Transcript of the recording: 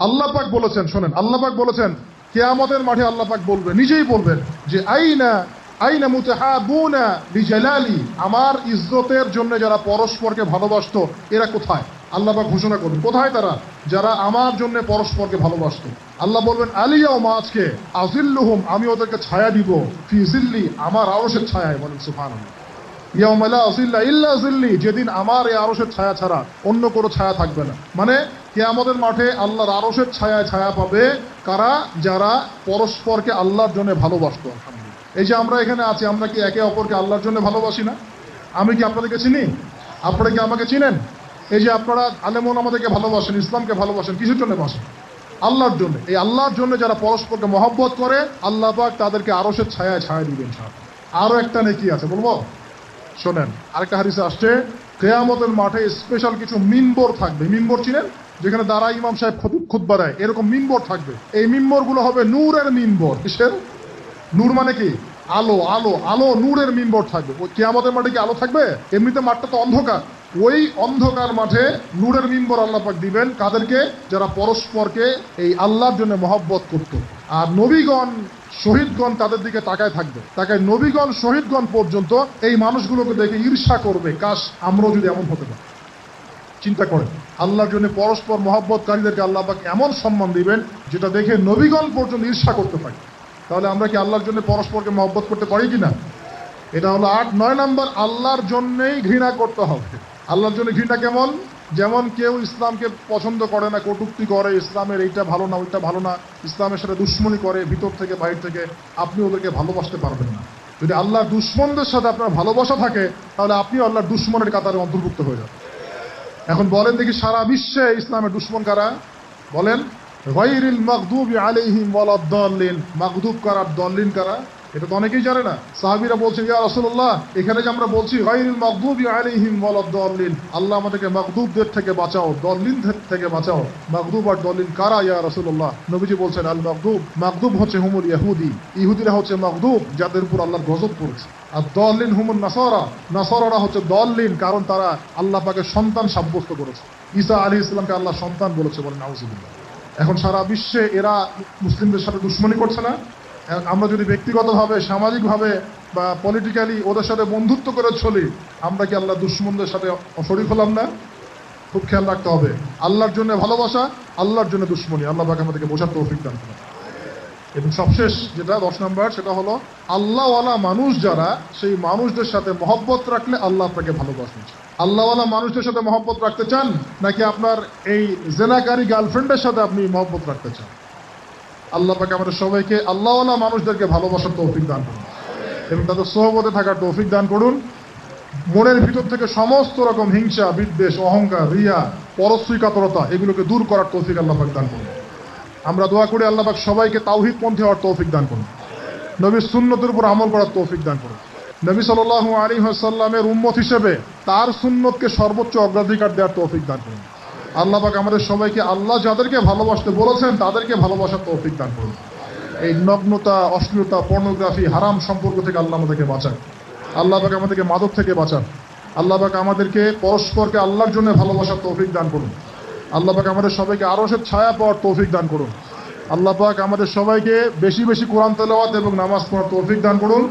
আল্লাহ পাক বলেছেন, শোনেন, আল্লাহ পাক বলেছেন কিয়ামতের মাঠে আল্লাহ পাক বলবেন, নিজেই বলবেন যে আইনা আইনা মুতাহাবুনা লিজালালি, আমার ইজ্জতের জন্য যারা পরস্পরকে ভালোবাসতো এরা কোথায়? আল্লাহ পাক ঘোষণা করবেন কোথায় তারা, যারা আমার জন্য পরস্পরকে ভালোবাসতো। আল্লাহ বলবেন আলিয়াউমা, আজকে, আজিল্লুহুম, আমি ওদেরকে ছায়া দিব, ফি জিল্লি, আমার আরশের ছায়ায়। বলেন সুবহানাল্লাহ। ইয়াউমা লা জিল্লা ইল্লা জিল্লি, যেদিন আমার এই আরশের ছায়া ছাড়া অন্য কোনো ছায়া থাকবে না। মানে কিয়ামতের মাঠে আল্লাহর আরশের ছায়ায় ছায়া পাবে কারা? যারা পরস্পরকে আল্লাহর জন্য ভালোবাসতো। আলহামদুলিল্লাহ, এই যে আমরা এখানে আছি, আমরা কি একে অপরকে আল্লাহর জন্য ভালোবাসি না? আমি কি আপনাদেরকে চিনি? আপনারা কি আমাকে চিনেন? এই যে আপনারা আলেমুল আমাদেরকে ভালোবাসেন, ইসলামকে ভালোবাসেন, কিসের জন্য বাসেন? আল্লাহর জন্য। এই আল্লাহর জন্য যারা পরস্পরকে মহব্বত করে, আল্লাহ পাক তাদেরকে আরশের ছায়ায় ছায়া দিবেন। আরো একটা নেকি আছে, বলবো? শোনেন, আরেকটা হাদিসে আসছে কিয়ামতের মাঠে স্পেশাল কিছু মিম্বর থাকবে। মিম্বর চিনেন? যেখানে দাঁড়ায় ইমাম সাহেব খুতবা দেয়, এরকম মিম্বর থাকবে। এই মিম্বর গুলো হবে নূরের মিম্বর। কিসের? নূর মানে কি? আলো। আলো, আলো, নূরের মিম্বর থাকবে। ওই কিয়ামতের মাঠে কি আলো থাকবে? এমনিতে মাঠটা তো অন্ধকার। ওই অন্ধকার মাঠে নূরের মিম্বর আল্লাহ পাক দিবেন কাদেরকে? যারা পরস্পরকে এই আল্লাহর জন্য মহব্বত করত। আর নবীগণ, শহীদগণ তাদের দিকে তাকায় থাকবে। তাকায় নবীগণ, শহীদগণ পর্যন্ত এই মানুষগুলোকে দেখে ঈর্ষা করবে, কাশ আমরাও যদি এমন হতে পারি। চিন্তা করেন, আল্লাহর জন্য পরস্পর মহব্বতকারীদেরকে আল্লাহ পাক এমন সম্মান দিবেন যেটা দেখে নবীগণ পর্যন্ত ঈর্ষা করতে থাকে। তাহলে আমরা কি আল্লাহর জন্য পরস্পরকে মহব্বত করতে পারি কিনা? এটা হলো 8-9 নাম্বার। আল্লাহর জন্যই ঘৃণা করতে হবে। আল্লাহর জন্য ঘৃণা কেমন? যেমন কেউ ইসলামকে পছন্দ করে না, কটূক্তি করে, ইসলামের এইটা ভালো না, ওইটা ভালো না, ইসলামের সাথে দুশ্মনী করে ভিতর থেকে বাইরে থেকে, আপনি ওদেরকে ভালোবাসতে পারবেন না। যদি আল্লাহর দুশ্মনদের সাথে আপনার ভালোবাসা থাকে, তাহলে আপনি আল্লাহর দুশ্মনের কাতারে অন্তর্ভুক্ত হয়ে যাবেন। এখন বলেন দেখি, সারা বিশ্বে ইসলামের দুশ্মন কারা? বলেন। গায়রিল মাগদুবি আলাইহিম ওয়ালাদ-দাল্লিন, মাগদুব কারা, দল্লিন কারা? এটা তো অনেকেই জানে না। সাহাবীরা বলছেন, ইয়া রাসূলুল্লাহ, এখানে যে আমরা বলছি গায়রিল মাগদুবি আলাইহিম ওয়ালাদ-দাল্লিন, আল্লাহ আমাদেরকে মাগদুবদের থেকে বাঁচাও, দল্লিনদের থেকে বাঁচাও। মাগদুব আর দল্লিন কারা ইয়া রাসূলুল্লাহ? নবীজি বলছেন, আল মাগদুব, মাগদুব হচ্ছে হুমুল ইহুদি, ইহুদিরা হচ্ছে মাগদুব, যাদের উপর আল্লাহর গজব পড়েছে। আর দল্লিন হুমুন নাসারা, নাসারারা হচ্ছে দল্লিন, কারণ তারা আল্লাহ পাকের সন্তান সাব্যস্ত করেছে। ঈসা আলাইহিস সালামকে আল্লাহ সন্তান বলেছে, বলেন নাউযুবিল্লাহ। এখন সারা বিশ্বে এরা মুসলিমদের সাথে দুশ্মনী করছে না? আমরা যদি ব্যক্তিগতভাবে, সামাজিকভাবে বা পলিটিক্যালি ওদের সাথে বন্ধুত্ব করে চলি, আমরা কি আল্লাহ দুশ্মনদের সাথে শরীক হলাম না? খুব খেয়াল রাখতে হবে। আল্লাহর জন্য ভালোবাসা, আল্লাহর জন্য দুশ্মনী। আল্লাহ পাক আমাদেরকে বোঝার তৌফিক দান করেন। এবং সবশেষ যেটা 10 নাম্বার, সেটা হলো আল্লাহওয়ালা মানুষ যারা, সেই মানুষদের সাথে মহব্বত রাখলে আল্লাহ আপনাকে ভালোবাসবেন। আল্লাহওয়ালা মানুষদের সাথে মহব্বত রাখতে চান, নাকি আপনার এই জেনাকারী গার্লফ্রেন্ডের সাথে আপনি মহব্বত রাখতে চান? আল্লাহ পাক আমাদের সবাইকে আল্লাহওয়ালা মানুষদেরকে ভালোবাসার তৌফিক দান করুন এবং তাদের সোহবতে থাকার তৌফিক দান করুন। মনের ভিতর থেকে সমস্ত রকম হিংসা, বিদ্বেষ, অহংকার, রিয়া, পরশ্রীকাতরতা, এগুলোকে দূর করার তৌফিক আল্লাহ পাক দান করুন। আমরা দোয়া করি আল্লাহ পাক সবাইকে তাওহীদপন্থী হওয়ার তৌফিক দান করুন, নবীর সুন্নতের উপর আমল করার তৌফিক দান করুন। নবী সাল্লাল্লাহু আলাইহি ওয়াসাল্লামের উম্মত হিসেবে তার সুন্নতকে সর্বোচ্চ অগ্রাধিকার দেওয়ার তৌফিক দান করুন। আল্লাহ পাক আমাদের সবাইকে আল্লাহ যাদেরকে ভালোবাসতে বলেছেন তাদেরকে ভালোবাসার তৌফিক দান করুন। এই নগ্নতা, অশ্লীলতা, পর্নোগ্রাফি, হারাম সম্পর্ক থেকে আল্লাহ আমাদেরকে বাঁচান। আল্লাহ পাক আমাদেরকে মাদক থেকে বাঁচান। আল্লাহ পাক আমাদেরকে পরস্পরকে আল্লাহর জন্য ভালোবাসার তৌফিক দান করুন। আল্লাহ পাক আমাদের সবাইকে আরশের ছায়া পাওয়ার তৌফিক দান করুন। আল্লাহ পাক আমাদের সবাইকে বেশি বেশি কোরআন তেলাওয়াত এবং নামাজ পড়ার তৌফিক দান করুন।